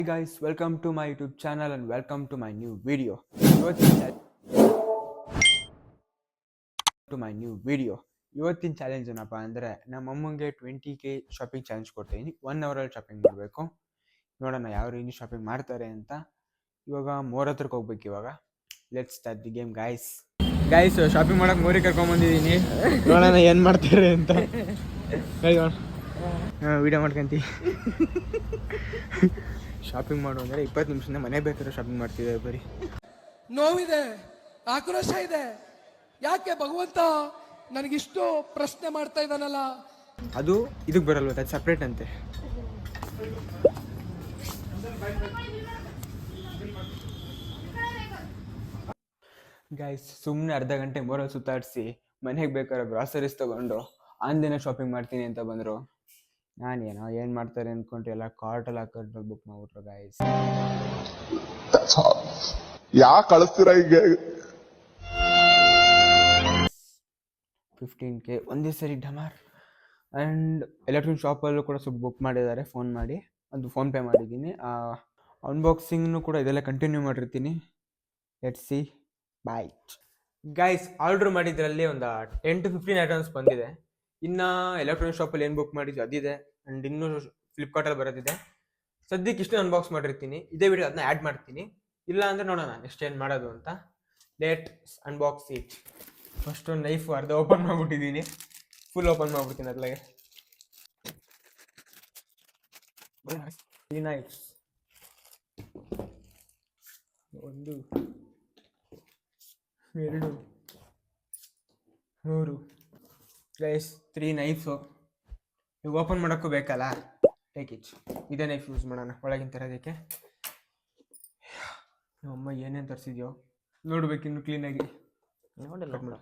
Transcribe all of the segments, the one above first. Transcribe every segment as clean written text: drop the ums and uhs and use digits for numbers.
Hey guys, welcome to my YouTube channel and welcome to my new video. ಇವತ್ತಿನ challenge ಏನಪ್ಪ ಅಂದರೆ ನಮ್ಮ ಅಮ್ಮಂಗೆ 20K ಶಾಪಿಂಗ್ ಚಾಲೆಂಜ್ ಕೊಡ್ತೀನಿ. 1 ಅವರಲ್ಲಿ ಶಾಪಿಂಗ್ ಮಾಡಬೇಕು. ನೋಡೋಣ ಯಾವ ರೀತಿ ಶಾಪಿಂಗ್ ಮಾಡ್ತಾರೆ ಅಂತ. ಇವಾಗ ಮೋರ್ ಹತ್ರಕ್ಕೆ ಹೋಗ್ಬೇಕು. ಇವಾಗ let's start the game guys. Shopping ಮಾಡಕ್ಕೆ ಮೋರಿಗೆ ಕರ್ಕೊಂಡ್ಬಂದಿದ್ದೀನಿ. ನೋಡೋಣ ಏನು ಮಾಡ್ತಾರೆ ಅಂತ. ವಿಡಿಯೋ ಮಾಡ್ಕೊಂತೀವಿ. ಶಾಪಿಂಗ್ ಮಾಡು ಅಂದರೆ 20 ನಿಮಿಷದಿಂದ ಮನೆ ಬೇಕಾದ್ರೆ ಶಾಪಿಂಗ್ ಮಾಡ್ತಿದ್ದಾರೆ. ಬರೀ ನೋವಿದೆ, ಆಕ್ರೋಶ ಇದೆ. ಯಾಕೆ ಭಗವಂತ ನನಗಿಷ್ಟು ಪ್ರಶ್ನೆ ಮಾಡ್ತಾ ಇದ್ದಾನಲ್ಲ? ಅದು ಇದಕ್ಕೆ ಬರಲ್ವ, ಅದು ಸಪ್ರೇಟ್ ಅಂತೆ. ಗೈಸ್, ಸುಮ್ಮನೆ ಅರ್ಧ ಗಂಟೆ ಮೋರಲ್ಲಿ ಸುತ್ತಾಡಿಸಿ ಮನೆಗೆ ಬೇಕಾದ್ರೆ ಗ್ರಾಸರೀಸ್ ತಗೊಂಡು ಆನ್ಲೈನ್ ಶಾಪಿಂಗ್ ಮಾಡ್ತೀನಿ ಅಂತ ಬಂದರು. ನಾನೇನೋ ಏನು ಮಾಡ್ತಾರೆ ಅಂದ್ಕೊಂಡ್ರೆ ಎಲ್ಲ ಕಾರ್ಟಲ್ಲಿ ಹಾಕೊಂಡು ಬುಕ್ ಮಾಡ್ಬಿಟ್ರು ಗೈಸ್. ಯಾಕೆ ಕಳಿಸ್ತೀರಾ ಈಗ? 15K ಒಂದೇ ಸರಿ ಡಮಾರ್. ಆ್ಯಂಡ್ ಎಲೆಕ್ಟ್ರಾನಿಕ್ ಶಾಪಲ್ಲೂ ಕೂಡ ಸ್ವಲ್ಪ ಬುಕ್ ಮಾಡಿದ್ದಾರೆ ಫೋನ್ ಮಾಡಿ. ಅದು ಫೋನ್ಪೇ ಮಾಡಿದ್ದೀನಿ. ಅನ್ಬಾಕ್ಸಿಂಗ್ನು ಕೂಡ ಇದೆಲ್ಲ ಕಂಟಿನ್ಯೂ ಮಾಡಿರ್ತೀನಿ. Let's see. Bye guys. Order ಮಾಡಿದ್ರಲ್ಲಿ ಒಂದು 10 to 15 ಐಟಮ್ಸ್ ಬಂದಿದೆ. ಇನ್ನು ಎಲೆಕ್ಟ್ರಾನಿಕ್ ಶಾಪಲ್ಲಿ ಏನು ಬುಕ್ ಮಾಡಿದ್ವಿ ಅದಿದೆ. ಆ್ಯಂಡ್ ಇನ್ನೂ ಫ್ಲಿಪ್ಕಾರ್ಟಲ್ಲಿ ಬರೋದಿದೆ. ಸದ್ಯಕ್ಕೆ ಇಷ್ಟೇ ಅನ್ಬಾಕ್ಸ್ ಮಾಡಿರ್ತೀನಿ. ಇದೇ ವಿಡಿಯೋ ಅದನ್ನ ಆ್ಯಡ್ ಮಾಡ್ತೀನಿ. ಇಲ್ಲ ಅಂದರೆ ನೋಡೋಣ ನೆಕ್ಸ್ಟ್ ಏನು ಮಾಡೋದು ಅಂತ. Let's unbox it. First knife ಅರ್ಧ ಓಪನ್ ಮಾಡಿಬಿಟ್ಟಿದ್ದೀನಿ. ಫುಲ್ ಓಪನ್ ಮಾಡಿಬಿಡ್ತೀನಿ ಅದ್ಲಾಗೆ. ಈ ನೈಫ್ಸ್ 1 2 3 ಗೈಸ್, 3 ನೈಫು. ಈಗ ಓಪನ್ ಮಾಡೋಕ್ಕೂ ಬೇಕಲ್ಲ, ಟೇಕ್ ಇಟ್. ಇದೇ ನೈಫ್ ಯೂಸ್ ಮಾಡೋಣ ಒಳಗಿನ ತರೋದಕ್ಕೆ. ನಮ್ಮಮ್ಮ ಏನೇನು ತರಿಸಿದ್ಯೋ ನೋಡ್ಬೇಕಿನ್ನು ಕ್ಲೀನಾಗಿ. ನೋಡಲ್ಲ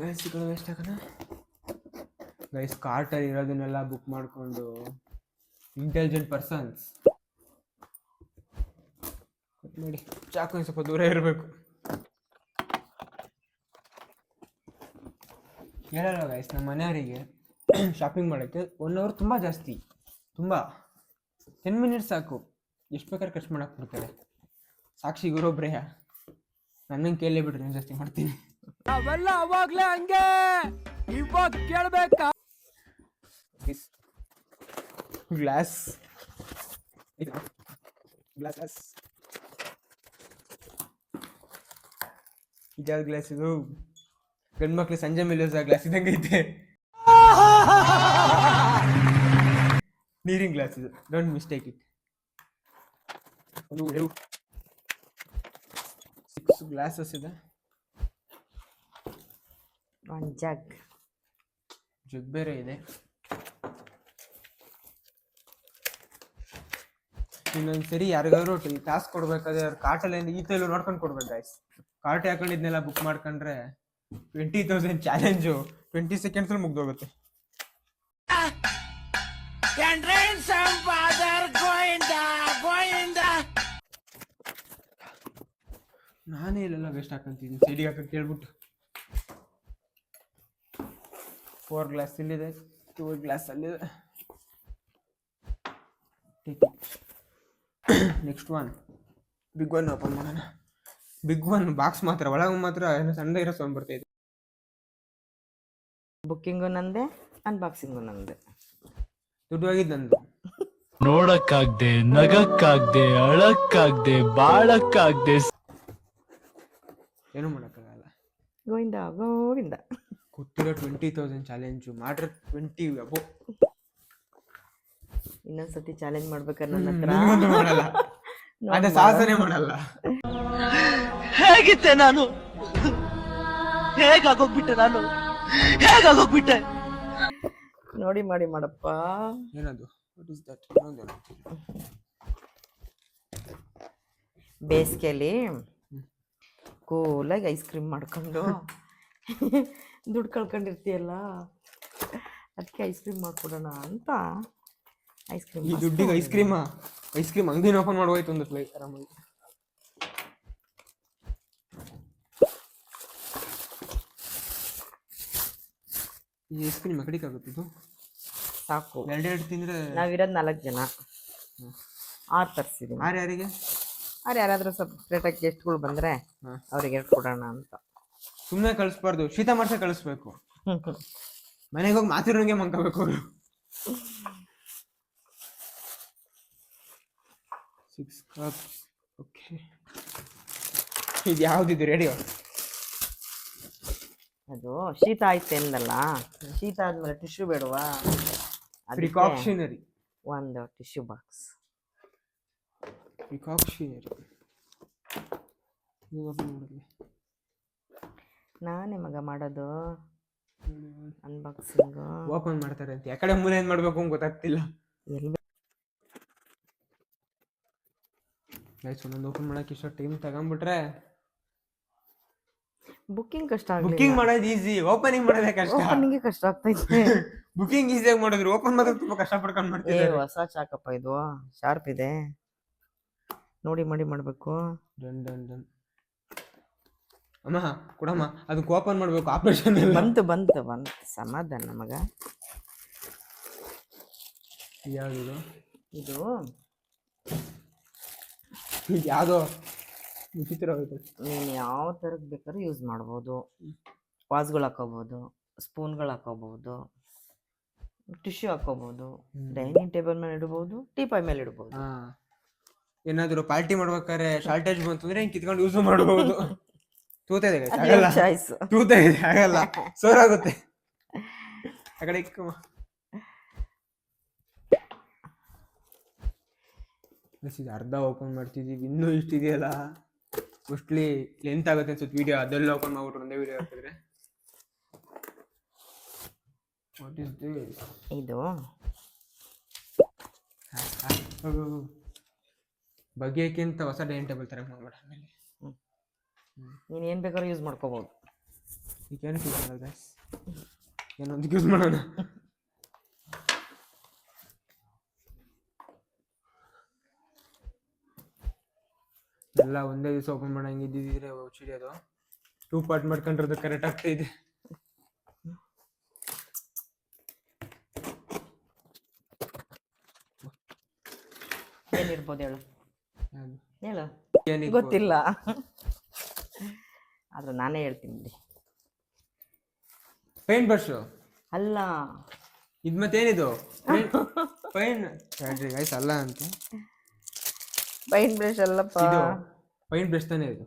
ಗೈಸ್, ಸಿಗೋದು ವೇಸ್ಟ್ ಆಗೋಣ. ಗೈಸ್, ಕಾರ್ಟಲ್ಲಿ ಇರೋದನ್ನೆಲ್ಲ ಬುಕ್ ಮಾಡಿಕೊಂಡು ಇಂಟೆಲಿಜೆಂಟ್ ಪರ್ಸನ್ಸ್ ನೋಡಿ. ಚಾಕು ಸ್ವಲ್ಪ ದೂರ ಇರಬೇಕು. ಹೇಳಲ್ಲ ಗೈಸ್, ನಮ್ಮ ಮನೆಯವರಿಗೆ ಶಾಪಿಂಗ್ ಮಾಡೋಕ್ಕೆ 1 ಅವರ್ ತುಂಬ ಜಾಸ್ತಿ. ತುಂಬ 10 ಮಿನಿಟ್ಸ್ ಸಾಕು, ಎಷ್ಟು ಬೇಕಾದ್ರೆ ಖರ್ಚು ಮಾಡೋಕೆ ಬಿಡ್ತಾರೆ. ಸಾಕ್ಷಿ ಗುರೊಬ್ರೆ, ನನ್ನಂಗೆ ಕೇಳಲೇ ಬಿಡ್ರಿ, ನಾನು ಜಾಸ್ತಿ ಮಾಡ್ತೀನಿ. ಅವೆಲ್ಲ ಅವಾಗ್ಲೇ ಹಂಗೆ, ಇವಾಗ ಕೇಳ್ಬೇಕಾ? ಗ್ಲಾಸ್ ಗ್ಲಾಸ್ ಇದ್ಯಾವ ಗ್ಲಾಸ್ ಇದು? ಗಂಡು ಮಕ್ಳು ಸಂಜೆ ಮೇಲೆ ಯೂಸ್ ಗ್ಲಾಸ್ ಇದ್ದಂಗೆ ಐತೆ. ನೀರಿನ ಗ್ಲಾಸ್ ಇದು, ಡೋಂಟ್ ಮಿಸ್ಟೇಕ್ ಇಟ್. 6 ಗ್ಲಾಸಸ್ ಇದೆ. ಒಂದು ಜಗ್ ಬೇರೆ ಇದೆ. ಇನ್ನೊಂದು ಸರಿ ಯಾರಿಗಾದ್ರು ಟಾಸ್ಕ್ ಕೊಡ್ಬೇಕಾದ್ರೆ ಅವ್ರ ಕಾರ್ಟಲ್ಲಿ ಈ ತೈಲು ನೋಡ್ಕೊಂಡು ಕೊಡ್ಬೇಕು ಗೈಸ್. ಕಾರ್ಟ್ ಹಾಕೊಂಡಿದ್ನೆಲ್ಲ ಬುಕ್ ಮಾಡ್ಕೊಂಡ್ರೆ 20,000 ಚಾಲೆಂಜು 20 ಸೆಕೆಂಡ್ಸ್ ಮುಗ್ದೋಗುತ್ತೆ. ನಾನೇ ಇಲ್ಲೆಲ್ಲ ವೇಸ್ಟ್ ಹಾಕೊಂತಿದ್ದೀನಿ ಸೈಡಿಗೆ ಹಾಕಕ್ಕೆ ಹೇಳ್ಬಿಟ್ಟು. 4 ಗ್ಲಾಸ್ ಇಲ್ಲಿದೆ, 2 ಗ್ಲಾಸ್ ಅಲ್ಲಿದೆ. Next one big one open ಮಾಡೋಣ. ಬಿಗ್ ಒನ್ ಬಾಕ್ಸ್ ಮಾತ್ರ, ಒಳಗೆ ಮಾತ್ರ ಸಣ್ಣ ಇರೋ ಸೌಂಡ್ ಬರ್ತೈತೆ. ಬುಕ್ಕಿಂಗು ನಂದೆ, ಅನ್ಬಾಕ್ಸಿಂಗು ನಂದೆ. ದುಡ್ಡು ಹೋಗಿದ್ದು ನಂದು. ನೋಡಕ್ಕಾಗ್ದೆ, ನಗಕ್ಕಾಗ್ದೆ, ಅಳಕ್ಕಾಗ್ದೆ, ಬಾಳಕ್ಕಾಗ್ದೆ, ಏನು ಮಾಡೋಕ್ಕಾಗಲ್ಲ. ಗೋವಿಂದ ಗೋವಿಂದ. ಗೊತ್ತಿರೋ 20,000 ಚಾಲೆಂಜು ಮಾಡ್ರೆ 20 ಅಬೋ. ಇನ್ನೊಂದ್ಸತಿ ಚಾಲೆಂಜ್ ಮಾಡ್ಬೇಕಾದ್ರೆ ನನ್ನ ಹತ್ರ ಮಾಡಲ್ಲ, ಅದೇ ಸಾಧನೆ ಮಾಡಲ್ಲ. ಹೇಗಿದ್ದೆ ನಾನು? ಹೇಗಾಗೋಗ್ಬಿಟ್ಟೆ ನಾನು? ಹೇಗಾಗೋಗ್ಬಿಟ್ಟೆ? ನೋಡಿ ಮಾಡಿ ಮಾಡಪ್ಪ. ಏನದು? What is that? ಬೇಸಿಗೆಯಲ್ಲಿ ಕೂಲಾಗಿ ಐಸ್ ಕ್ರೀಮ್ ಮಾಡ್ಕೊಂಡು ದುಡ್ಡು ಕಳ್ಕೊಂಡಿರ್ತೀಯಲ್ಲ, ಅದಕ್ಕೆ ಐಸ್ ಕ್ರೀಮ್ ಮಾಡ್ಕೊಡೋಣ ಅಂತ ಐಸ್ ಕ್ರೀಮ್. ಈ ದುಡ್ಡಿಗೆ ಐಸ್ ಕ್ರೀಮ್ ಅಂಗಡಿನ ಓಪನ್ ಮಾಡೋಯ್ತು ಒಂದು ಆರಾಮಾಗಿ. ಈ ಐಸ್ ಕ್ರೀಮ್ ಕಡಿಕಾಗುತ್ತಿದ್ದು ಸಾಕು. ಎರಡೆರಡು ತಿಂದರೆ ನಾವಿರೋದು 4 ಜನ. 6 ತರಿಸಿದ್ದೀನಿ. ಯಾರಿಗೆ? ಯಾರಾದರೂ ಸಪ್ರೇಟಾಗಿ ಗೆಸ್ಟ್ಗಳು ಬಂದರೆ ಹಾಂ. ಅವ್ರಿಗೆ 2 ಕೊಡೋಣ ಅಂತ. ಸುಮ್ಮನೆ ಕಳಿಸ್ಬಾರ್ದು, ಶೀತ ಮಾಡ್ಸೆ ಕಳಿಸ್ಬೇಕು. ಮನೆಗೆ ಹೋಗಿ ಮಾತಿರೋಂಗೆ ಮಂಕೋಬೇಕು ಅವರು. 6 ಕಪ್ಸ್. ಓಕೆ, ಇದು ಯಾವುದಿದು ರೇಡಿಯೋ? ಅದು ಶೀತ ಆಯ್ತು ಎಂದಲ್ಲ, ಶೀತ ಆದಮೇಲೆ ಟಿಶ್ಯೂ ಬೇಡವಾ? ಪ್ರಿಕಾಕ್ಷನರಿ. ಒಂದು ಟಿಶ್ಯೂ ಬಾಕ್ಸ್. ಪ್ರಿಕಾಕ್ಷನರಿ. ನಾನೇ ಮಗ ಮಾಡೋದು ಅನ್ಬಾಕ್ಸಿಂಗ್. ಓಪನ್ ಮಾಡ್ತಾರೆ ಅಂತ ಯಾಕಡೆ ಮೂಲೆ ಏನು ಮಾಡಬೇಕು ಅಂತ ಗೊತ್ತಾಗ್ತಿಲ್ಲ. ಎಲ್ಲಿ ಗೈಸ್, ಒಂದೊಂದು ಓಪನ್ ಮಾಡಕ್ಕೆ ಇಷ್ಟ ಟೈಮ್ ತಗೊಂಡ್ಬಿಟ್ರೆ ಬುಕ್ಕಿಂಗ್ ಕಷ್ಟ ಆಗಲಿ. ಬುಕ್ಕಿಂಗ್ ಮಾಡೋದು ಈಸಿ, ಓಪನಿಂಗ್ ಮಾಡೋದೇ ಕಷ್ಟ. ಓಪನಿಂಗ್ ಕಷ್ಟ ಆಗ್ತೈತೆ. ಬುಕ್ಕಿಂಗ್ ಈಸಿಯಾಗಿ ಮಾಡಿದ್ರು, ಓಪನ್ ಮಾತ್ರ ತುಂಬಾ ಕಷ್ಟ ಪಡ್ಕೊಂಡು ಮಾಡ್ತಿದ್ದಾರೆ. ಹೊಸ ಚಾಕಪ್ಪ ಇದು, ಶಾರ್ಪ್ ಇದೆ, ನೋಡಿ ಮಾಡಿ ಮಾಡಬೇಕು. Done done done. ಅಮ್ಮ ಕೊಡಮ್ಮ, ಅದಕ್ಕೆ ಓಪನ್ ಮಾಡಬೇಕು, ಆಪರೇಷನ್ ಬಂತು ಬಂತು ಬಂತು. ಸಮಾಧಾನ ಮಗ. ಯಾವುದು ಇದು ಯಾವುದೋ ವಿಚಿತ್ರವಾಗುತ್ತೆ. ನೀನು ಯಾವ ಥರದ್ದು ಬೇಕಾದ್ರೂ ಯೂಸ್ ಮಾಡ್ಬೋದು. ವಾಸ್ಗಳು ಹಾಕೋಬೋದು, ಸ್ಪೂನ್ಗಳು ಹಾಕೋಬೋದು, ಟಿಶ್ಯೂ ಹಾಕೋಬೋದು, ಡೈನಿಂಗ್ ಟೇಬಲ್ ಮೇಲೆ ಇಡ್ಬೋದು, ಟೀಪಾಯ್ ಮೇಲೆ ಇಡ್ಬೋದು. ಹಾಂ, ಏನಾದರೂ ಪಾರ್ಟಿ ಮಾಡ್ಬೇಕಾದ್ರೆ ಶಾರ್ಟೇಜ್ ಬಂತು ಅಂದ್ರೆ ಹಿಂಗೆ ಕಿತ್ಕೊಂಡು ಯೂಸ್ ಮಾಡ್ಬೋದು. ತೂತ ಇದೆ ಆಗಲ್ಲ, ಚಾಯ್ಸ್. ತೂತ ಇದೆ ಆಗಲ್ಲ, ಸೋರಾಗುತ್ತೆ. ಆ ಕಡೆ ಇಕ್ಕಮ್ಮ. ಇದು ಅರ್ಧ ಓಪನ್ ಮಾಡ್ತಿದ್ದೀವಿ, ಇನ್ನೂ ಇಷ್ಟಿದೆಯಲ್ಲ. ಮೋಸ್ಟ್ಲಿ ಲೆಂತ್ ಆಗುತ್ತೆ ಅನ್ಸುತ್ತೆ ವಿಡಿಯೋ, ಅದೆಲ್ಲ ಓಪನ್ ಮಾಡ್ಬಿಟ್ರು ಒಂದೇ ವಿಡಿಯೋ ಹಾಕಿದ್ರೆ. What is this? ಇದು ಬಗೆಯಕ್ಕಿಂತ ಹೊಸ ಡೈನಿಂಗ್ ಟೇಬಲ್ ತರ ಮಾಡ್ಬೇಡ. ಆಮೇಲೆ ನೀನು ಏನು ಬೇಕಾದ್ರೂ ಯೂಸ್ ಮಾಡ್ಕೋಬೋದು. ಈಗ ಏನಕ್ಕೆ ಯೂಸ್ ಮಾಡೋದು ಗೈಸ್? ಏನೊಂದಕ್ಕೆ ಯೂಸ್ ಮಾಡೋಣ. ಎಲ್ಲ ಒಂದೇ ದಿವಸ ಓಪನ್ ಮಾಡಂಗೆ ಇದ್ದಿದ್ರೆ ಚಿಡಿಯೋದು. 2 ಪಾರ್ಟ್ ಮಾಡ್ಕೊಂಡಿರೋದು ಕರೆಕ್ಟ್ ಆಗ್ತಾಯಿದೆ. ಏನಿರ್ಬೋದು ಹೇಳು, ಹೇಳು. ಏನಿಗೆ ಗೊತ್ತಿಲ್ಲ, ಆದ್ರೆ ನಾನೇ ಹೇಳ್ತೀನಿ ಬಿಡಿ. ಪೇಂಟ್ ಬ್ರಷ್ ಅಲ್ಲ, ಇದು ಮತ್ತೇನಿದು? ಪೈನ್ ಗೈಸ್ ಅಲ್ಲ ಅಂತ. ಪೈಂಟ್ ಬ್ರಷ್ ಅಲ್ಲಪ್ಪ, ಇದು ಪೈಂಟ್ ಬ್ರಷ್ ತಾನೇ ಇದು.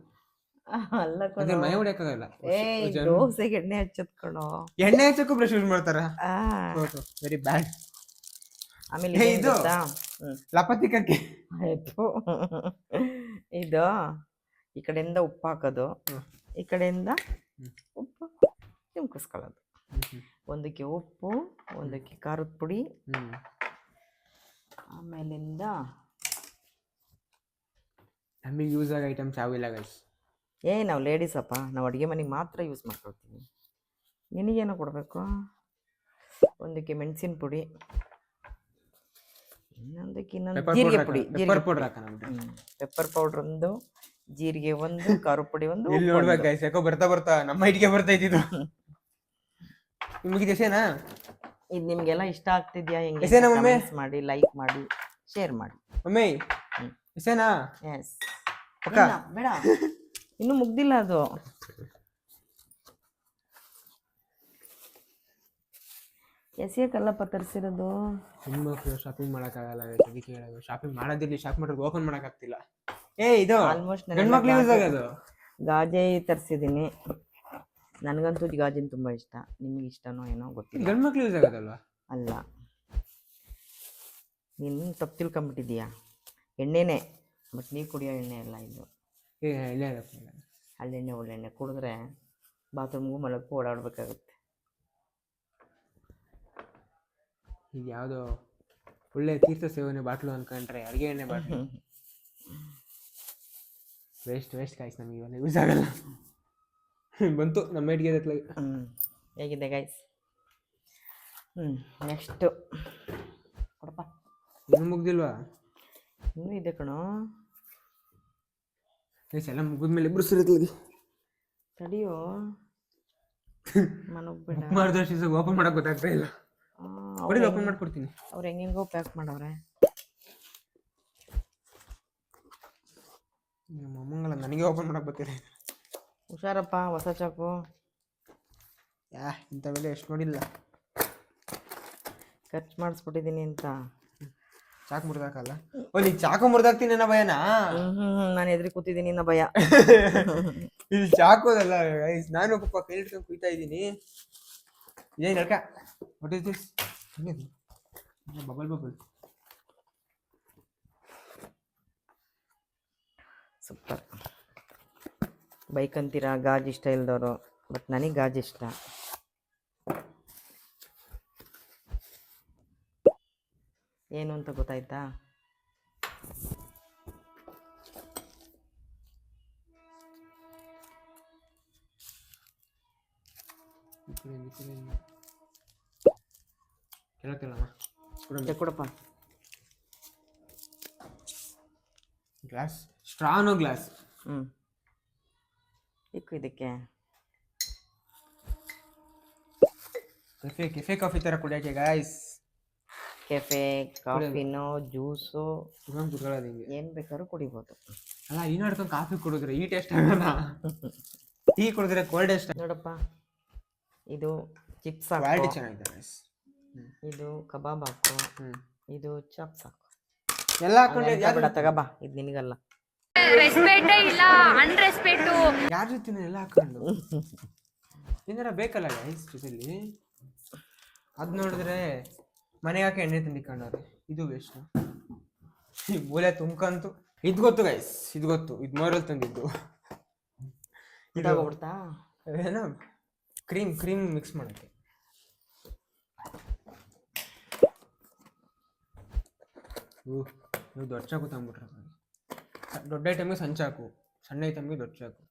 ಅಲ್ಲ ಅದೇ ಕಣೋ. ಮನೆ ಹೊಡ್ಯಕ್ಕಾಗಲ್ಲ. ದೋಸೆಗೆ ಎಣ್ಣೆ ಹಚ್ಚೋದ್ ಕಣೋ. ಎಣ್ಣೆ ಹಚ್ಚಕ್ಕೂ ಬ್ರಷ್ ಯೂಸ್ ಮಾಡ್ತಾರ? Very bad. ಆಮೇಲೆ ಏ, ಇದೇನ್ ಇದು ಗೊತ್ತಾ? ಲಪತಿಕಕ್ಕೆ ಆಯ್ತು. ಇದು ಈ ಕಡೆಯಿಂದ ಉಪ್ಪು ಹಾಕೋದು, ಈ ಕಡೆಯಿಂದ ಉಪ್ಪು ಚಿಮ್ಕಿಸ್ಕೊಳ್ಳೋದು. ಒಂದಕ್ಕೆ ಉಪ್ಪು, ಒಂದಕ್ಕೆ ಖಾರದ ಪುಡಿ, ಆಮೇಲಿಂದ ನಮಗೆ ಯೂಸ್ ಆಗೋ ಐಟಮ್ಸ್ ಯಾವಿಲ್ಲ ಗೈಸ್. ನಾವು ಲೇಡೀಸಪ್ಪ, ನಾವು ಅಡುಗೆ ಮನೆಗೆ ಮಾತ್ರ ಯೂಸ್ ಮಾಡ್ಕೊಳ್ತೀವಿ. ನಿನಗೇನೋ ಕೊಡಬೇಕು. ಒಂದಕ್ಕೆ ಮೆಣಸಿನ ಪುಡಿ, ಇನ್ನೊಂದಕ್ಕೆ ಜೀರಿಗೆ ಪುಡಿ. ಪೆಪ್ಪರ್ ಪೌಡರ್ ಹಾಕೋಣ. ಪೆಪ್ಪರ್ ಪೌಡ್ರ್ ಒಂದು, ಜೀರಿಗೆ ಒಂದು, ಖಾರ ಪುಡಿ ಒಂದು. ಇಲ್ಲಿ ನೋಡ್ಬೇಕು ಗೈಸ್, ಯಾಕೋ ಬರ್ತಾ ನಮ್ಮ ಹೈಟ್ಗೆ ಬರ್ತಾ ಇದ್ದಿದ್ದು. ನಿಮಗೆ ಎಸೇನಾ? ಇದು ನಿಮಗೆಲ್ಲ ಇಷ್ಟ ಆಗ್ತಿದ್ಯಾ ಹೆಂಗೆ? ಎಸೇನಾ ಮಮ್ಮಿ? ಕಮೆಂಟ್ಸ್ ಮಾಡಿ, ಲೈಕ್ ಮಾಡಿ, ಶೇರ್ ಮಾಡಿ. ಮಮ್ಮಿ ಎಸೇನಾ? ಎಸ್. ಪಕ್ಕ ಬೇಡ, ಇನ್ನೂ ಮುಗ್ದಿಲ್ಲ ಅದು. ಎಸೆಯಕ್ಕಲ್ಲಪ್ಪ ತರಿಸಿರೋದು. ಹೆಣ್ಮಕ್ಳು ಶಾಪಿಂಗ್ ಮಾಡೋಕ್ಕಾಗಲ್ಲ, ಅದಕ್ಕೆ ಹೇಳೋದು. ಶಾಪಿಂಗ್ ಮಾಡೋದಿರ್ಲಿ, ಶಾಪ್ ಮಾಡೋದು ಓಪನ್ ಮಾಡೋಕ್ಕಾಗ್ತಿಲ್ಲ. ಇದು ಆಲ್ಮೋಸ್ಟ್ ಗಂಡ್ಮಕ್ಳು ಯೂಸ್ ಆಗೋದು. ಗಾಜೆ ತರಿಸಿದ್ದೀನಿ. ನನಗಂತೂ ಗಾಜಿನ ತುಂಬ ಇಷ್ಟ. ನಿಮಗೆ ಇಷ್ಟನೋ ಏನೋ ಗೊತ್ತಿಲ್ಲ. ಗಂಡ್ಮಕ್ಳು ಯೂಸ್ ಆಗೋದಲ್ವಾ? ಅಲ್ಲ, ನೀನು ತಪ್ಪು ತಿಳ್ಕೊಂಬಿಟ್ಟಿದೀಯಾ. ಎಣ್ಣೆನೇ, ಬಟ್ ನೀರು ಕುಡಿಯೋ ಎಣ್ಣೆ ಅಲ್ಲ ಇದು. ಹಳ್ಳೆಣ್ಣೆ ಒಳ್ಳೆಣ್ಣೆ ಕುಡಿದ್ರೆ ಬಾತ್ರೂಮ್ಗೂ ಮಲಕ್ಕೂ ಓಡಾಡಬೇಕಾಗುತ್ತೆ. ಇದು ಯಾವುದೋ ಒಳ್ಳೆ ತೀರ್ಥ ಸೇವನೆ ಬಾಟ್ಲು ಅನ್ಕೊಂಡ್ರೆ ಅಡುಗೆ ಎಣ್ಣೆ ಬಾಟ್ಲು. ವೇಸ್ಟ್ ಗೈಸ್, ನಮಗೆ ಇವೆಲ್ಲ ಯೂಸ್ ಆಗಲ್ಲ. ಬಂತು ನಮ್ಮ ಹೈಟ್ಗೆ. ಹೇಗಿದೆ ಗೈಸ್? ನೆಕ್ಸ್ಟು ಕೊಡಪ್ಪ. ಇನ್ನೂ ಮುಗ್ದಿಲ್ವಾ? ಇನ್ನೂ ಇದೆ ಕಣೋ. ಗೈಸ್ ಎಲ್ಲ ಮುಗಿದ್ಮೇಲೆ ಇಬ್ಬರು ಸಿರುತ್ತಲ್ಲಿ ತಡಿಯೋ, ಮನೋಗ್ಬೇಡ. ಮಾಡಿದಷ್ಟು ಓಪನ್ ಮಾಡೋಕೆ ಗೊತ್ತಾಗ್ತಾ ಇಲ್ಲ. ಓಪನ್ ಮಾಡ್ಕೊಡ್ತೀನಿ. ಅವ್ರು ಹೆಂಗೆಂಗೋ ಪ್ಯಾಕ್ ಮಾಡವ್ರೆ. ನಿಮ್ಮ ಅಮ್ಮಂಗಲ್ಲ ನನಗೆ ಓಪನ್ ಮಾಡಕ್ಕೆ ಬರ್ತೀರಿ. ಹುಷಾರಪ್ಪ, ಹೊಸ ಚಾಕು. ಇಂಥವೆಲ್ಲ ಎಷ್ಟು ನೋಡಿಲ್ಲ. ಖರ್ಚು ಮಾಡಿಸ್ಬಿಟ್ಟಿದ್ದೀನಿ ಅಂತ. ಚಾಕು ಮುರಿದಾಕಲ್ಲ. ನೀನು ಚಾಕು ಮುರಿದಾಕ್ತೀನಿ ಅನ್ನೋ ಭಯನಾ? ನಾನು ಎದುರು ಕೂತಿದ್ದೀನಿ ಅನ್ನೋ ಭಯ. ಇದು ಚಾಕೋದಲ್ಲ ಗೈಸ್, ನಾನು ಪಾಪ ಕೈ ಹಿಡ್ಕೊಂಡು ಕುಯ್ತಾ ಇದ್ದೀನಿ. ಏನ್ ಅಡ್ಕ what is this? Bubble bubble. Super. Bike ಅಂತೀರಾ ಗಾಜ್ ಇಷ್ಟ ಇಲ್ದವರು, ಬಟ್ ನನಗೆ ಗಾಜ್ ಇಷ್ಟ. ಏನು ಅಂತ ಗೊತ್ತಾಯ್ತಾ? ಕೊಡಪ್ಪ. Glass, ಸ್ಟ್ರಾನು glass. ಇಕ್ಕು ಇದಕ್ಕೆ. ಕೆಫೆ ಕಾಫಿ ಥರ ಕುಡಿಯೋಕೆ ಗಾಯ್ಸ್. ಕೆಫೆ ಕಾಫಿನೋ ಜ್ಯೂಸು ಕುತ್ಕೊಂಡು ಕುತ್ಕೊಳ್ಳೋದು ಹಿಂಗೆ. ಏನು ಬೇಕಾದ್ರೂ ಕುಡಿಬೋದು. ಅಲ್ಲ ಈ ನಡ್ಕೊಂಡು ಕಾಫಿ ಕುಡಿದ್ರೆ ಈ ಟೇಸ್ಟ್ ಆಗೋಣ, ಟೀ ಕುಡಿದ್ರೆ ಕೋಲ್ಡ್ ಟೇಸ್ಟ್. ನೋಡಪ್ಪ, ಇದು ಚಿಪ್ಸ್ ಕ್ವಾಲಿಟಿ ಹಾಕು, ಚೆನ್ನಾಗಿದೆ ಗೈಸ್. ಇದು ಕಬಾಬ್ ಹಾಕು, ಇದು ಚಾಪ್ಸ್ ಹಾಕು. ಎಲ್ಲ ಹಾಕೊಂಡು ಬೇಡ ತಗೋಬಾ, ಇದು ನಿನಗಲ್ಲ. ರೆಸ್ಪೆಕ್ಟ್ ಇಲ್ಲ, ಅನ್ರೆಸ್ಪೆಕ್ಟು. ಯಾರ ಜೊತೆ ಎಲ್ಲ ಹಾಕೊಂಡು ಏನಾರ ಬೇಕಲ್ಲ ಗೈಸ್ ಜೊತೆಲಿ. ಅದು ನೋಡಿದ್ರೆ ಮನೆಗೆ ಹಾಕಿ ಎಣ್ಣೆ ತಂದಿಕೊಂಡವ್ರೆ. ಇದು ವೇಸ್ಟ್. ಈ ಮೂಲೆ ತುಂಬ್ಕಂತು. ಇದು ಗೊತ್ತು ಗೈಸ್, ಇದು ಗೊತ್ತು. ಇದು ಮೋರಲ್ಲಿ ತಂದಿದ್ದು. ಇದಾಗೋಗ್ಬಿಡ್ತಾ? ಏನೋ ಕ್ರೀಮ್ ಮಿಕ್ಸ್ ಮಾಡೋಕ್ಕೆ. ನೀವು ದೊಡ್ಡ ಚಾಕು ತಂದ್ಬಿಟ್ರೆ. ದೊಡ್ಡ ಐಟಮ್ಗೆ ಸಣ್ಣ ಚಾಕು, ಸಣ್ಣ ಐಟಮ್ಗೆ ದೊಡ್ಡ ಚಾಕು.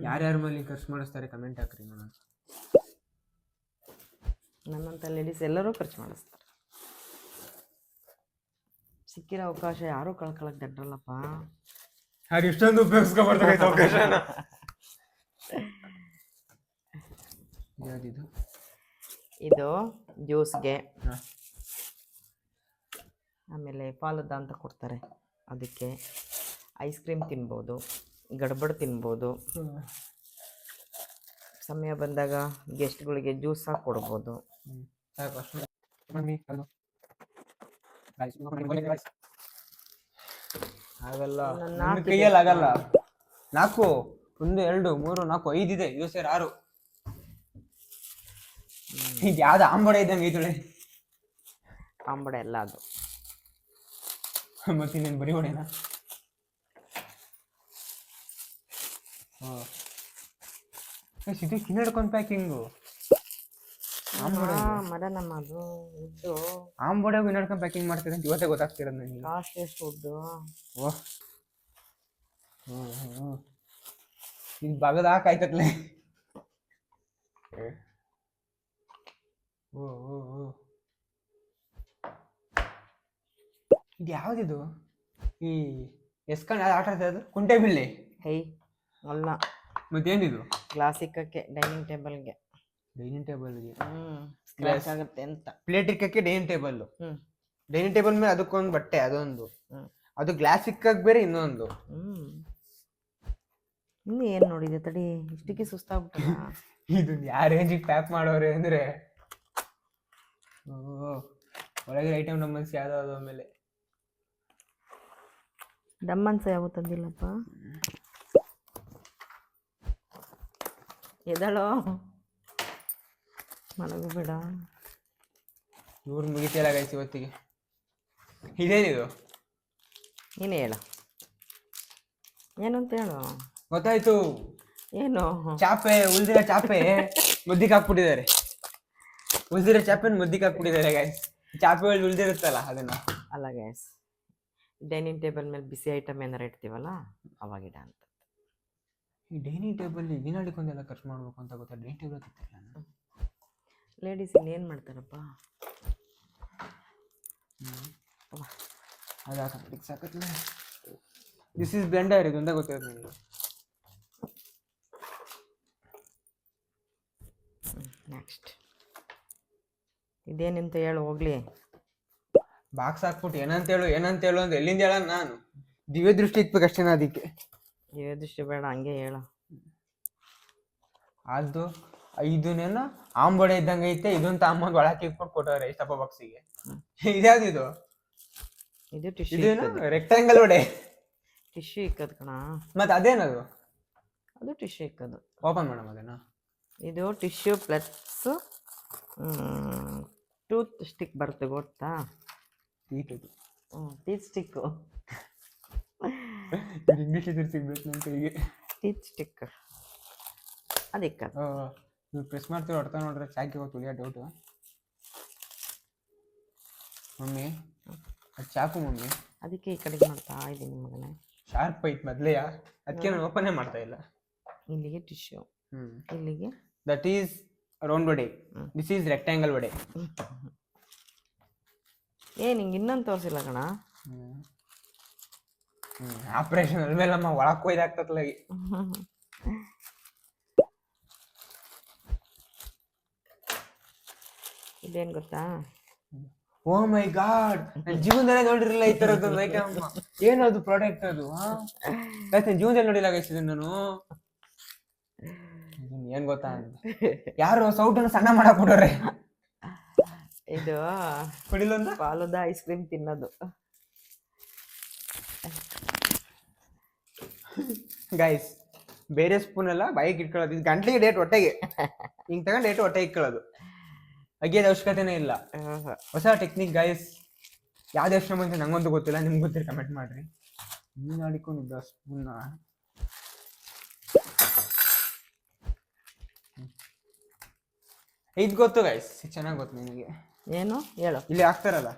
ಯಾರ್ಯಾರ ಮೇಲೆ ಖರ್ಚು ಮಾಡಿಸ್ತಾರೆ ಕಮೆಂಟ್ ಹಾಕ್ರಿ ನೋಡೋಣ. ನನ್ನಂಥ ಲೇಡೀಸ್ ಎಲ್ಲರೂ ಖರ್ಚು ಮಾಡಿಸ್ತಾರೆ. ಸಿಕ್ಕಿರೋ ಅವಕಾಶ ಯಾರೂ ಕಳ್ಕೊಳಕ್ಕೆ ದಡ್ರಲ್ಲಪ್ಪ. ಅದು ಇಷ್ಟೊಂದು ಉಪಯೋಗಿಸ್ಕೊಬಾರ್ದು ಅವಕಾಶನ. ಯಾವ್ದಿದು? ಇದು ಜ್ಯೂಸ್ಗೆ, ಆಮೇಲೆ ಫಾಲುದಾ ಅಂತ ಕೊಡ್ತಾರೆ, ಅದಕ್ಕೆ ಐಸ್ ಕ್ರೀಮ್ ತಿನ್ಬೋದು, ಗಡ್ಬಡ್ ತಿನ್ಬೋದು. ಸಮಯ ಬಂದಾಗ ಗೆಸ್ಟ್ಗಳಿಗೆ ಜ್ಯೂಸ್ ಹಾಕಿ ಕೊಡ್ಬೋದು. ಆಗಲ್ಲ, ನನ್ನ ಕೈಯಲ್ಲಿ ಆಗಲ್ಲ. 4 1 2 3 4 5 ಇದೆ. ಇವು ಸೇರಿ 6. ಇದು ಯಾವ್ದು ಆಂಬಡೆ ಇದ್ದಂಗೆ ಐತಳೆ. ಆಂಬಡೆ ಎಲ್ಲ ಅದು. ಮತ್ತೆ ಇನ್ನೇನು ಬರೀ ಹೊಡೆನಾ? ಇದು ಕಿನ್ನಡ್ಕೊಂಡು ಪ್ಯಾಕಿಂಗು. ಮರ ನಮ್ಮ ಅದು ಉದ್ದು ಆಂಬೊಡೆಗೂ ನಡ್ಕೊಂಡು ಪ್ಯಾಕಿಂಗ್ ಮಾಡ್ತೀರ ಅಂತ ಇವತ್ತೇ ಗೊತ್ತಾಗ್ತಿರೋದು ನನಗೆ. ಕಾಸ್ಟ್ ಎಷ್ಟು ಉದ್ದು? ಓಹ್ ಇದು ಬಗದ ಹಾಕಾಯ್ತಕ್ಲೆ. ಇದು ಯಾವ್ದಿದು? ಈ ಎಸ್ಕೊಂಡು ಯಾವ್ದು ಆಟ ಆಡ್ತಾ ಕುಂಟೆ ಬಿಲ್ಲೆ? ಹೈ ಅಲ್ಲ, ಮತ್ತೇನಿದು? ಕ್ಲಾಸಿಕಕ್ಕೆ ಡೈನಿಂಗ್ ಟೇಬಲ್ಗೆ. ಡೈನಿಂಗ್ ಟೇಬಲ್ಗೆ ಸ್ಕ್ರಾಚ್ ಆಗುತ್ತೆ ಅಂತ. ಪ್ಲೇಟ್ ಇಕ್ಕಕ್ಕೆ ಡೈನಿಂಗ್ ಟೇಬಲ್. ಡೈನಿಂಗ್ ಟೇಬಲ್ ಮೇಲೆ ಅದಕ್ಕೊಂದು ಬಟ್ಟೆ, ಅದೊಂದು. ಅದು ಗ್ಲಾಸ್ ಇಕ್ಕಕ್ಕೆ ಬೇರೆ ಇನ್ನೊಂದು. ಇನ್ನು ಏನು ನೋಡಿದೆ ತಡಿ, ಇಷ್ಟಕ್ಕೆ ಸುಸ್ತಾಗ್ಬಿಟ್ಟ. ಇದು ಯಾವ ರೇಂಜಿಗೆ ಪ್ಯಾಕ್ ಮಾಡೋರೆ ಅಂದ್ರೆ ಒಳಗೆ ಐಟಮ್ ನಮ್ಮನ್ಸ್ ಯಾವ್ದಾದ್ರು. ಆಮೇಲೆ ಡಮ್ಮನ್ಸ ಯಾವ ತಂದಿಲ್ಲಪ್ಪ. ಎದಳೋ ಮಲಗು ಬೇಡ. ಇವ್ರು ಮುಗಿತಿಲ್ಲ ಗೈಸ್ ಇವತ್ತಿಗೆ. ಇದೇನಿದು? ನೀನೇ ಹೇಳು, ಏನು ಅಂತ ಹೇಳು. ಗೊತ್ತಾಯ್ತು, ಏನು? ಚಾಪೆ, ಉಳ್ದಿರೋ ಚಾಪೆ ಮುದ್ದಿಗೆ ಹಾಕ್ಬಿಟ್ಟಿದ್ದಾರೆ. ಉಳ್ದಿರೋ ಚಾಪೆನ ಮುದ್ದಿಗೆ ಹಾಕ್ಬಿಟ್ಟಿದ್ದಾರೆ ಗೈಸ್. ಚಾಪೆ ಉಳ್ದಿರುತ್ತಲ್ಲ ಅದನ್ನ. ಅಲ್ಲ ಗ್ಯಾಸ್, ಡೈನಿಂಗ್ ಟೇಬಲ್ ಮೇಲೆ ಬಿಸಿ ಐಟಮ್ ಏನಾರು ಇಡ್ತೀವಲ್ಲ ಅವಾಗಿಡ ಅಂತ. ಈ ಡೈನಿಂಗ್ ಟೇಬಲ್ ದಿನಾಳಿಕೊಂದೆಲ್ಲ ಖರ್ಚು ಮಾಡ್ಬೇಕು ಅಂತ ಗೊತ್ತಾ? ಡೈನಿಂಗ್ ಟೇಬಲ್ ತಿಂತಿಲ್ಲ ಲೇಡೀಸ್ ಇನ್ನೇನು ಮಾಡ್ತಾರಪ್ಪ. ಅದು ಹಾಕಿ ಸಾಕತ್ಲ. ದಿಸ್ ಇಸ್ ಬ್ಲೆಂಡರ್, ಇದು ಅಂತ ಗೊತ್ತಿರೋದು ನನಗೆ. ನೆಕ್ಸ್ಟ್ ಇದೇನಂತ ಹೇಳು ಹೋಗ್ಲಿ. ಬಾಕ್ಸ್ ಹಾಕ್ಬಿಟ್ಟು ಏನಂತೇಳು ಅಂದ್ರೆ ಎಲ್ಲಿಂದ ಹೇಳ ನಾನು ದಿವ್ಯ ದೃಷ್ಟಿ ಇಕ್ಬೇಕು ಅಷ್ಟೇನ ಅದಕ್ಕೆ. ದೃಷ್ಟಿ ಬೇಡ, ಹಂಗೆ ಹೇಳು. ಅದು ಇದನ್ನೇನೋ ಆಂಬೊಡೆ ಇದ್ದಂಗೆ ಐತೆ, ಇದನ್ನ ತಾಂಬಂದು ಒಳಕ್ಕೆ ಇಟ್ಕೊಂಡು ಕೊಟ್ಟವ್ರೆ ಇಷ್ಟಪ್ಪ ಬಾಕ್ಸಿಗೆ. ಇದ್ಯಾವ್ದು ಇದು ಟಿಶ್ಯೂ ಇದೇನು ರೆಕ್ಟಾಂಗಲ್ ಒಡೆ. ಟಿಶ್ಯೂ ಇಕ್ಕದು ಕಣ. ಮತ್ತೆ ಅದೇನದು? ಅದು ಟಿಶ್ಯೂ ಇಕ್ಕದು. ಓಪನ್ ಮಾಡೋಣ ಅದೇನಾ? ಇದು ಟಿಶ್ಯೂ ಪ್ಲಸ್ ಟೂತ್ ಸ್ಟಿಕ್ ಬರುತ್ತೆ ಗೊತ್ತಾ? ಟೀಟದು ಟೀತ್ ಸ್ಟಿಕ್ಕು. ಇಂಗ್ಲೀಷ್ ಇದ್ರೆ ಸಿಗ್ಬೇಕು ನಮ್ಮ ಕೈಗೆ. ಟೀತ್ ಸ್ಟಿಕ್ ಅದಕ್ಕೆ ನೀವು ಪ್ರೆಸ್ ಮಾಡ್ತೀವಿ ಹೊಡ್ತಾ ನೋಡ್ರೆ ಚಾಕಿ ಹೋಗಿ ತುಳಿಯೋ ಡೌಟು. ಮಮ್ಮಿ ಅದು ಚಾಕು ಮಮ್ಮಿ. ಅದಕ್ಕೆ ಈ ಕಡೆಗೆ ಮಾಡ್ತಾ ಇದ್ದೀನಿ ಮಗನೇ. ಶಾರ್ಪ್ ಐತ್ ಮೊದಲೆಯಾ, ಅದಕ್ಕೆ ನಾನು ಓಪನ್ನೇ ಮಾಡ್ತಾ ಇಲ್ಲ. ಇಲ್ಲಿಗೆ ಟಿಶ್ಯೂ, ಇಲ್ಲಿಗೆ that is round vada, this is rectangle vada. ನಿಂಗೆ ಇನ್ನೊಂದು ತೋರಿಸಿಲ್ಲ ಕಣ. ಆಪರೇಷನ್ ಅಲ್ಮೇಲೆ ನಮ್ಮ ಒಳಕ್ಕೆ ಕೊಯ್ದಾಗ್ತತ್ಲ. ಇದೇನು ಗೊತ್ತಾ? ಓ ಮೈ ಗಾಡ್, ನನ್ನ ಜೀವನದಲ್ಲೇ ನೋಡಿರಲಿಲ್ಲ ಈ ತರದ್ದು. ಏನದು ಪ್ರಾಡಕ್ಟ್ ಅದು? ನನ್ನ ಜೀವನದಲ್ಲಿ ನೋಡಿಲ್ಲ ಗೈಸ್ ಇದನ್ನ ನಾನು. ಏನ್ ಗೊತ್ತಾ, ಯಾರು ಸೌಟನ್ನು ಸಣ್ಣ ಮಾಡಕ್ ಕೊಡೋರೆ. ಇದು ಕುಡಿಲೊಂದು ಪಾಲದ ಐಸ್ ಕ್ರೀಮ್ ತಿನ್ನೋದು. ಗೈಸ್ ಬೇರೆ ಸ್ಪೂನ್ ಎಲ್ಲ ಬಾಯಿಗೆ ಇಟ್ಕೊಳ್ಳೋದು, ಇದು ಗಂಟ್ಲಿಗೆ ಡೇಟ್ ಹೊಟ್ಟೆಗೆ ಹಿಂಗ್ ತಗೊಂಡು ಡೇಟ್ ಹೊಟ್ಟೆಗೆ ಇಟ್ಕೊಳ್ಳೋದು. ಅಗ್ಯದ ಅವಶ್ಯಕತೆನೇ ಇಲ್ಲ. ಹೊಸ ಟೆಕ್ನಿಕ್ ಗೈಸ್. ಯಾವ್ದು ಯೋಚನೆ ಬಂತು ನಂಗಂತೂ ಗೊತ್ತಿಲ್ಲ, ನಿಮ್ಗೆ ಗೊತ್ತಿರ ಕಮೆಂಟ್ ಮಾಡ್ರಿ. ನೀನು ಆಡಿಕೊಂಡಿದ್ದ ಸ್ಪೂನ್ನ ಇದು ಗೊತ್ತು ಗೈಸ್, ಚೆನ್ನಾಗಿ ಗೊತ್ತು ನಿನಗೆ. ಏನು ಹೇಳು? ಇಲ್ಲಿ ಹಾಕ್ತಾರಲ್ಲ,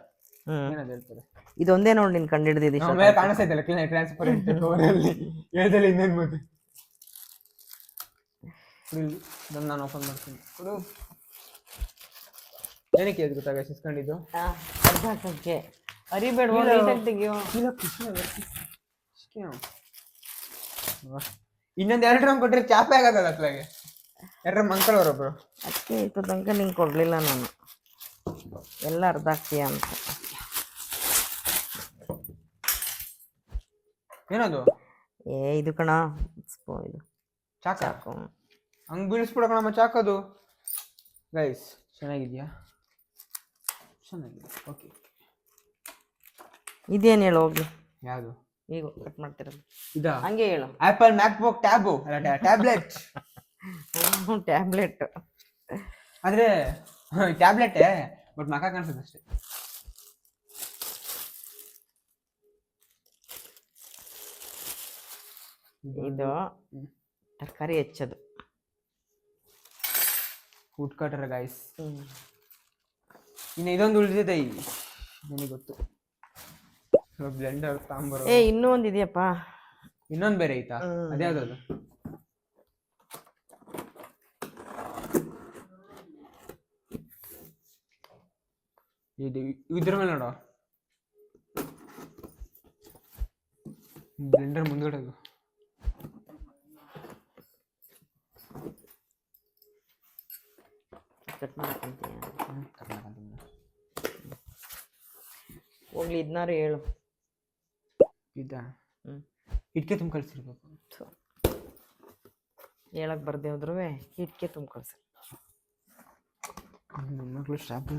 ಏನದು ಹೇಳ್ತಾರೆ? ಇದೊಂದೇ ನೋಡಿ ನೀನು ಕಂಡು ಹಿಡಿದಿದ್ದೀವಿ. ಮೇಲೆ ಕಾಣಿಸ್ತೈತಲ್ಲ ಟ್ರಾನ್ಸ್ಪರೆಂಟ್ ಕವರಲ್ಲಿ ಹೇಳ್ದಲ್ಲ ಇನ್ನೇನು ಮತ್ತೆ. ಇದನ್ನು ನಾನು ಓಪನ್ ಮಾಡ್ತೀನಿ. ಕೊಡು. ಏನಕ್ಕೆ ಅದು ಗೊತ್ತಾಗ ಸಿಸ್ಕೊಂಡಿದ್ದು? ಅರ್ಧ ಹಾಕಕ್ಕೆ ಅರಿಬೇಡ, ತೆಗಿಯೋ. ಇನ್ನೊಂದು 2 ರೌಂಡ್ ಕೊಟ್ಟರೆ ಚಾಪೆ ಆಗದ ಅತ್ಲಾಗೆ. 2 ರೌಂಡ್ ಮಂಕಳವ್ರೊಬ್ರು. ಅದಕ್ಕೆ ಇತ್ತು ತನಕ ನಿಂಗೆ ಕೊಡಲಿಲ್ಲ ನಾನು, ಎಲ್ಲ ಅರ್ಧ ಹಾಕ್ತೀಯ ಅಂತ. ಏನದು? ಇದು ಕಣ ಇದು ಚಾಕು. ಹಂಗೆ ಬೀಳಿಸ್ಬಿಡೋಣ ಚಾಕದು. ಗೈಸ್ ಚೆನ್ನಾಗಿದ್ಯಾ? ಚೆನ್ನಾಗಿದೆ. ಓಕೆ, ಇದೇನು ಹೇಳು ಹೋಗ್ಲಿ. ಯಾವುದು? ಈಗ ಕಟ್ ಮಾಡ್ತಿರೋದು ಇದಾ? ಹಂಗೆ ಹೇಳು. ಆಪಲ್ ಮ್ಯಾಕ್ಬುಕ್ ಟ್ಯಾಬು ಅಲ್ಲ ಟ್ಯಾಬ್ಲೆಟ್. ಟ್ಯಾಬ್ಲೆಟ್ ಆದ್ರೆ ಟ್ಯಾಬ್ಲೆಟೇ, ಬಟ್ ಮಕ ಕಾಣಿಸುತ್ತೆ ಅಷ್ಟೇ. ಇದು ತರಕಾರಿ ಹೆಚ್ಚೋದು. Food cutter guys. ಇನ್ನು ಇದೊಂದು ಉಳಿದಿದೆ, ನನಗೆ ಗೊತ್ತು. ಬ್ಲೆಂಡರ್ ತಾಂಬರು. ಇನ್ನೂ ಒಂದು ಇದೆಯಪ್ಪ. ಇನ್ನೊಂದು ಬೇರೆ ಐತಾ? ಅದ್ಯಾವ್ದು? ಇದು ಇದ್ರ ಮೇಲೆ ನೋಡೋ, ಬ್ಲೆಂಡರ್ ಮುಂದ್ಗಡೆ ಅದು. ಕಟ್ ಮಾಡ್ಕೊಂತೀಯ? ಹೋಗ್ಲಿ, ಇದನ್ನಾರು ಹೇಳು. ಇದಾ? ಇಟ್ಕೆ ತುಂಬ ಕಳ್ಸಿರ್ಬೇಕು. ಹೇಳಕ್ ಬರ್ದೆ ಹೋದ್ರು ಇಟ್ಕೆ ತುಂಬ ಕಳ್ಸಿ. ಮಕ್ಕಳು ಶಾಪ್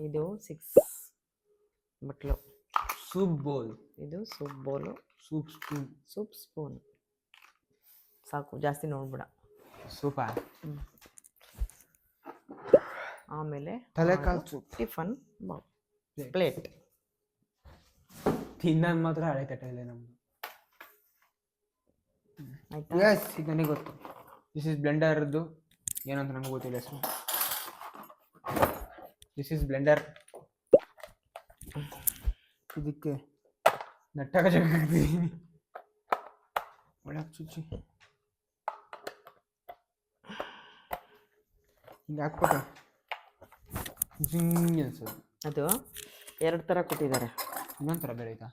ಇದು 6 ಬಟ್ಲು ಸೂಪ್ ಬೌಲ್. ಇದು ಸೂಪ್ ಬೌಲು. ಸೂಪ್ ಸ್ಪೂನ್ ಸಾಕು, ಜಾಸ್ತಿ ನೋಡ್ಬೇಡ. ಸೂಪಾ? ಆಮೇಲೆ ತಲೆಕಾಲು ಸೂಪ್. Tiffin plate. ತಿನ್ನೋದು ಮಾತ್ರ ಹಳೆ ತಟ್ಟೆ ಇಲ್ಲ ನಮ್ದು. ಆಯ್ತಾ? ಎಸ್, ಇದು ನನಗೆ ಗೊತ್ತು. ದಿಸ್ ಇಸ್ ಬ್ಲೆಂಡರ್ದು ಏನಂತ ನಂಗೆ ಗೊತ್ತಿಲ್ಲ ಹೆಸರು. This is Blender. ಇದಕ್ಕೆ ನಟ್ಟಾಗ ಜಗ್ಗಿದ್ದೀನಿ ಒಳಗೆ ಚುಚ್ಚಿ ಹಿಂಗೆ ಹಾಕ್ಬಿಟ್ಟು ಜಿಂಗ್ ಅನ್ಸೋದು. ಅದು 2 ಥರ ಕೊಟ್ಟಿದ್ದಾರೆ. ಇನ್ನೊಂದು ಥರ ಬೇರೆ ಐತಾ?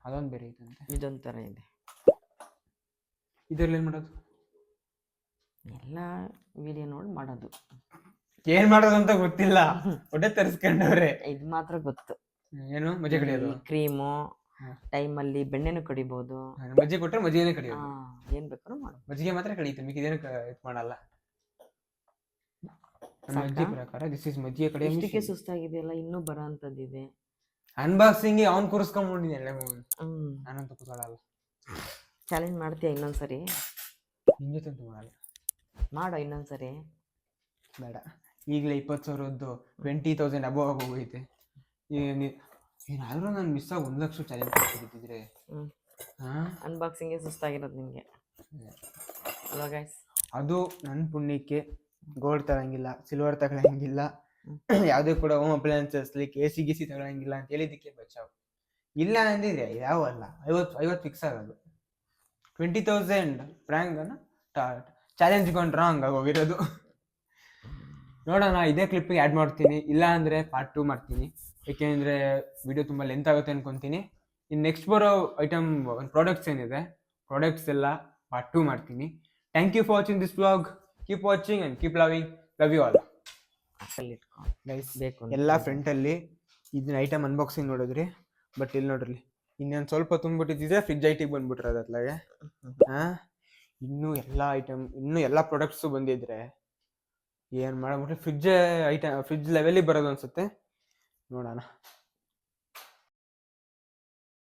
ಅದೊಂದು ಬೇರೆ ಐತಂತೆ. ಇದೊಂದು ಥರ ಇದೆ. ಇದರಲ್ಲಿ ಏನು ಮಾಡೋದು? ಎಲ್ಲ ವಿಡಿಯೋ ನೋಡಿ ಮಾಡೋದು. ಏನ್ ಮಾಡೋದು ಅಂತ ಗೊತ್ತಿಲ್ಲ, ಒಡೆ ತರಿಸ್ಕೊಂಡವ್ರೆ. ಇದು ಮಾತ್ರ ಗೊತ್ತು. ಏನು ಮಜ್ಜೆ ಕಡಿಯೋದು? ಕ್ರೀಮು, ಹಾ. ಟೈಮಲ್ಲಿ ಬೆಣ್ಣೆನೂ ಕಡಿಬೋದು. ಮಜ್ಜೆ ಕೊಟ್ರೆ ಮಜ್ಜಿಗೆನೇ ಆ, ಕಡಿಯೋದು. ಏನ್ ಬೇಕಾದ್ರೂ ಮಾಡ್ಬೋದು. ಮಜ್ಜಿಗೆ ಮಾತ್ರ ಕಡಿಯುತ್ತೆ, ಮಿಕ್ಕಿದೇನು ಇದು ಮಾಡಲ್ಲ. ನಮ್ಮ ಅಜ್ಜಿ ಪ್ರಕಾರ ದಿಸ್ ಇಸ್ ಮಜ್ಜಿಗೆ ಕಡಿಯೋ ಇಷ್ಟಕ್ಕೆ ಸುಸ್ತಾಗಿದೆಯಲ್ಲ, ಇನ್ನೂ ಬರೋ ಅಂಥದ್ದಿದೆ. ಅನ್ಬಾಕ್ಸಿಂಗ್ ಅವ್ನು ಕೂರಿಸ್ಕೊಂಡ್ಬಿಟ್ಟಿದ್ದೆ ಎಲ್ಲ. ಹ್ಮ್ ನಾನಂತೂ ಕೂತ್ಕೊಳ್ಳಲ್ಲ, ಚಾಲೆಂಜ್ ಮಾಡ್ತೀಯ ಇನ್ನೊಂದ್ಸರಿ? ನಿನ್ ಜೊತೆ ಅಂತೂ ಮಾಡಲ್ಲ. ಮಾಡೋ ಇನ್ನೊಂದ್ಸರಿ. ಬೇಡ, ಈಗಲೇ 20,000 20,000 ಅಬೋವ್ ಆಗೋಗೈತೆ. ಏನಾದರೂ ನಾನು ಮಿಸ್ ಆಗಿ 1,00,000 ಚಾಲೆಂಜ್ ಕೊಟ್ಟಿದ್ದಿದ್ರೆ. ಹ್ಮ್ ಹಾಂ, ಅನ್ಬಾಕ್ಸಿಂಗ್ಗೆ ಸುಸ್ತಾಗಿರೋದು ನಿಮಗೆ ಅಲ್ವಾ ಗೈಸ್? ಅದು ನನ್ನ ಪುಣ್ಯಕ್ಕೆ ಗೋಲ್ಡ್ ತಗೊಳಂಗಿಲ್ಲ, ಸಿಲ್ವರ್ ತಗೊಳಂಗಿಲ್ಲ, ಯಾವುದೇ ಕೂಡ ಹೋಮ್ ಅಪ್ಲಯನ್ಸಸ್ ಲೈಕ್ AC ಗಿಸಿ ತಗೊಳಂಗಿಲ್ಲ ಅಂತ ಹೇಳಿದ್ದಕ್ಕೆ ಬಚಾವ್. ಇಲ್ಲ ಅಂದಿದ್ರೆ ಯಾವಲ್ಲ 50 ಫಿಕ್ಸ್ ಆಗೋದು. 20,000 ಪ್ರ್ಯಾಂಗನ್ನು ಚಾಲೆಂಜ್ ಕೊಂಡು ರಾಂಗ್ ಆಗೋಗಿರೋದು. ನೋಡೋಣ, ಇದೇ ಕ್ಲಿಪ್ಪಿಗೆ ಆ್ಯಡ್ ಮಾಡ್ತೀನಿ, ಇಲ್ಲ ಅಂದರೆ ಪಾರ್ಟ್ 2 ಮಾಡ್ತೀನಿ. ಏಕೆಂದರೆ ವಿಡಿಯೋ ತುಂಬ ಲೆಂತ್ ಆಗುತ್ತೆ ಅನ್ಕೊತೀನಿ. ಇನ್ನು ನೆಕ್ಸ್ಟ್ ಬರೋ ಐಟಮ್ ಪ್ರಾಡಕ್ಟ್ಸ್ ಏನಿದೆ, ಪ್ರಾಡಕ್ಟ್ಸ್ ಎಲ್ಲ ಪಾರ್ಟ್ 2 ಮಾಡ್ತೀನಿ. Thank you for watching this vlog. Keep watching and keep loving. Love you all guys. ಬೇಕು ಎಲ್ಲ ಫ್ರಂಟಲ್ಲಿ ಇದನ್ನ ಐಟಮ್ ಅನ್ಬಾಕ್ಸಿಂಗ್ ನೋಡಿದ್ರಿ, ಬಟ್ ಇಲ್ಲಿ ನೋಡ್ರಿ ಇನ್ನೊಂದು ಸ್ವಲ್ಪ ತುಂಬಿಟ್ಟಿದ್ದಿದೆ, ಫ್ರಿಜ್ ಐಟಿಗೆ ಬಂದ್ಬಿಟ್ರೆ ಅದ್ಲಾಗೆ. ಹಾಂ, ಇನ್ನೂ ಎಲ್ಲ ಪ್ರಾಡಕ್ಟ್ಸು ಬಂದಿದ್ರೆ ಏನು ಮಾಡ್ಬಿಟ್ರೆ ಫ್ರಿಜ್ ಲೆವೆಲಿಗೆ ಬರೋದು ಅನ್ಸುತ್ತೆ. ನೋಡೋಣ.